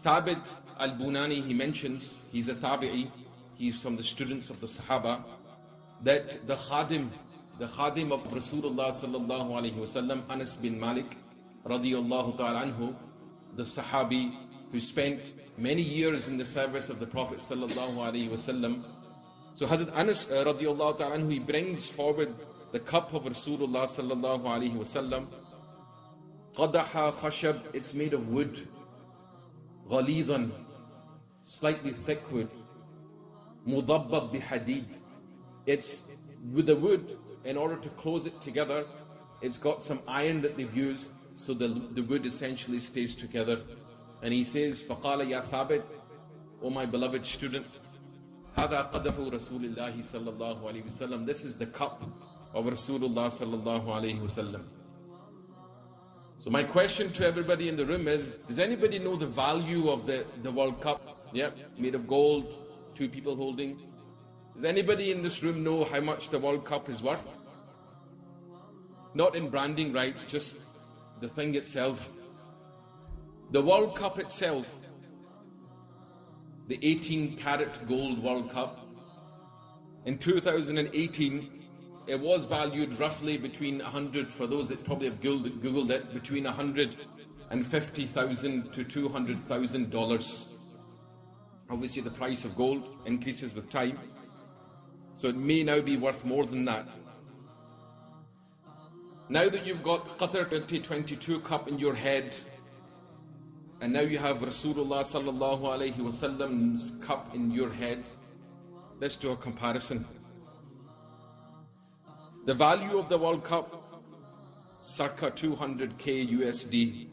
Thabit al-Bunani, he mentions, he's a tabi'i, he's from the students of the Sahaba, that the khadim of Rasulullah sallallahu alayhi wasallam, Anas bin Malik radiyallahu ta'ala anhu, the Sahabi who spent many years in the service of the Prophet sallallahu alayhi wasallam. So Hazrat Anas radiyallahu ta'ala anhu, he brings forward the cup of Rasulullah sallallahu alayhi wasallam. Qadaha khashab, it's made of wood. Ghalidan, slightly thick wood. Mudabbab bihadid, it's with the wood, in order to close it together, it's got some iron that they've used, so the wood essentially stays together. And he says, فَقَالَ يَا ثَابِتْ, O my beloved student, هَذَا قَدَحُ رَسُولِ اللَّهِ صَلَّى اللَّهُ عَلَيْهِ وسلم. This is the cup of Rasulullah sallallahu alayhi wasallam. So my question to everybody in the room is, does anybody know the value of the World Cup? Yeah, made of gold, 2 people holding. Does anybody in this room know how much the World Cup is worth? Not in branding rights, just the thing itself. The World Cup itself, the 18-karat gold World Cup, in 2018, it was valued roughly between 100, for those that probably have Googled it, between $150,000 to $200,000. Obviously the price of gold increases with time, so it may now be worth more than that. Now that you've got Qatar 2022 cup in your head, and now you have Rasulullah sallallahu alayhi wasallam's cup in your head, let's do a comparison. The value of the World Cup, circa 200k USD.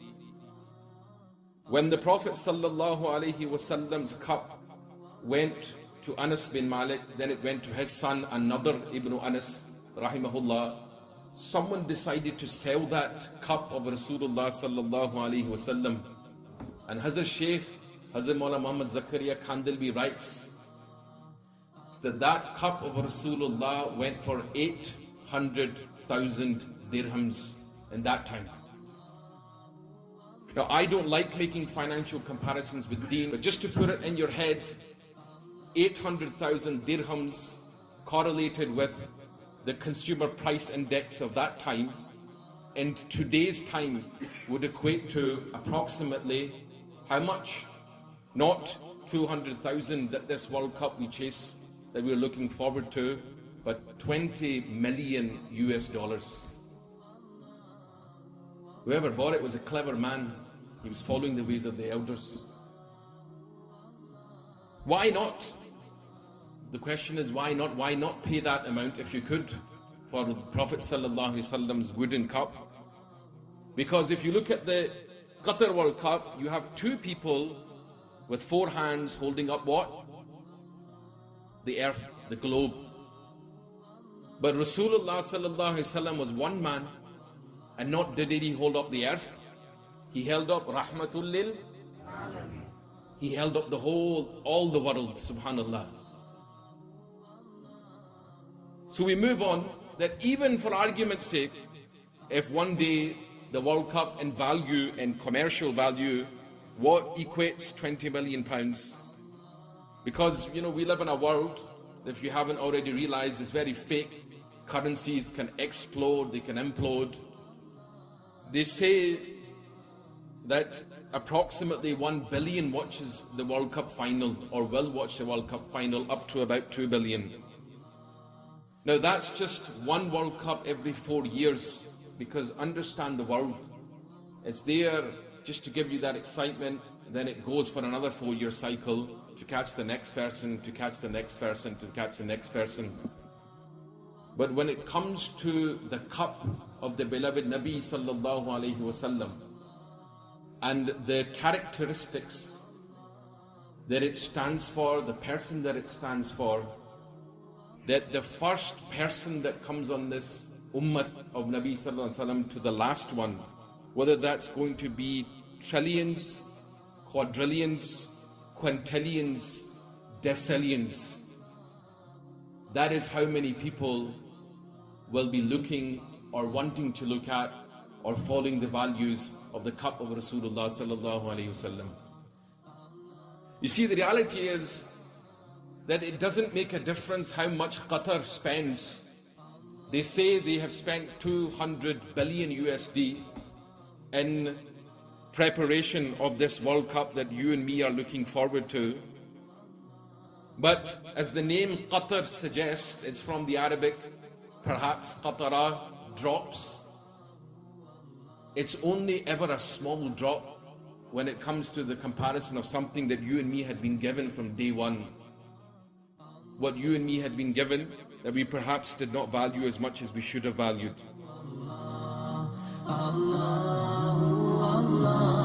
When the Prophet sallallahu alaihi wasallam's cup went to Anas bin Malik, then it went to his son, another Ibn Anas rahimahullah, someone decided to sell that cup of Rasulullah sallallahu alaihi wasallam. And Hazrat Shaykh, Hazrat Mawla Muhammad Zakaria Kandilbi writes that cup of Rasulullah went for 800,000 dirhams in that time. Now, I don't like making financial comparisons with deen, but just to put it in your head, 800,000 dirhams correlated with the consumer price index of that time, in today's time would equate to approximately how much? Not 200,000 that this World Cup we chase, that we're looking forward to, but 20 million US dollars. Whoever bought it was a clever man. He was following the ways of the elders. Why not? The question is, why not? Why not pay that amount if you could for the Prophet sallallahu alaihi wasallam's wooden cup? Because if you look at the Qatar World Cup, you have 2 people with 4 hands holding up what? The earth, the globe. But Rasulullah sallallahu alaihi wasallam was one man, and not did he hold up the earth. He held up Rahmatul Lil. He held up the whole, all the world, subhanallah. So we move on, that even for argument's sake, if one day the World Cup in value, in commercial value, what equates 20 million pounds? Because, you know, we live in a world, if you haven't already realized, is very fake. Currencies can explode, they can implode. They say that approximately 1 billion watches the World Cup final, or will watch the World Cup final, up to about 2 billion. Now that's just one World Cup every 4 years, because understand the world, it's there just to give you that excitement, then it goes for another 4-year cycle to catch the next person, to catch the next person, to catch the next person. But when it comes to the cup of the beloved Nabi sallallahu alaihi wasallam, and the characteristics that it stands for, the person that it stands for, that the first person that comes on this ummah of Nabi sallallahu alaihi wasallam to the last one, whether that's going to be trillions, quadrillions, quintillions, decillions, that is how many people will be looking or wanting to look at or following the values of the cup of Rasulullah sallallahu alaihi wasallam. You see, the reality is that it doesn't make a difference how much Qatar spends. They say they have spent 200 billion USD in preparation of this World Cup that you and me are looking forward to. But as the name Qatar suggests, it's from the Arabic, perhaps Qatara, drops. It's only ever a small drop when it comes to the comparison of something that you and me had been given from day one. What you and me had been given that we perhaps did not value as much as we should have valued. Allah, Allah.